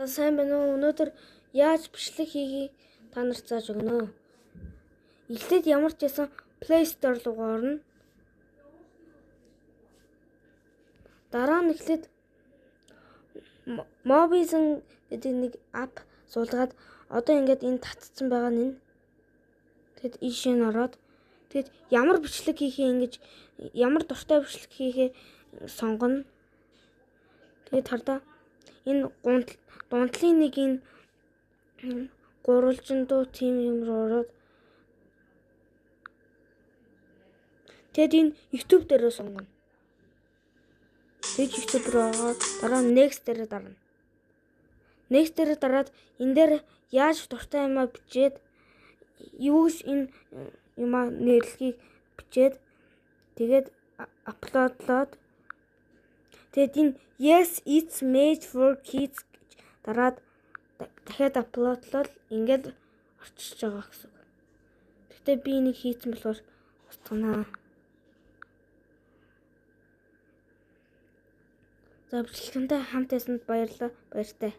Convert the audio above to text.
Сайн байна уу? Өнөөдөр яаж бичлэг хийхийг та нарт зааж өгнө. Эхлээд ямар ч байсан Play Store руу орно. Дараа нь эхлээд Mobizen гэдэг нэг app суулгаад одоо ингээд энэ татцсан байгаа нь. Тэгэд ийшээ н ороод тэгэд ямар бичлэг хийхээ ингэж ямар дуртай бичлэг хийхээ сонгоно. Тэгэд хардаа энэ дундлын нэг энэ гурвалжиндуу тим юм руу ороод тэгэд энэ YouTube дээрээ сонгоно. Тэгж YouTube руу ороод дараа нь Next дээрээ дарна. Next дээрээ дараад энэ дээр яаж дуртай юмаа бичээд юуш энэ юмаа нэрлэхийг бичээд тэгээд апплодлоод тэгэд энэ Yes it's made for kids гэж дараад дахиад апплодлол ингээд орчиж байгаа гэсэн. Гэхдээ би энийг хийсэн болохоор устгана. За бичлэгтэй хамт байсанд баярлалаа. Баяртай.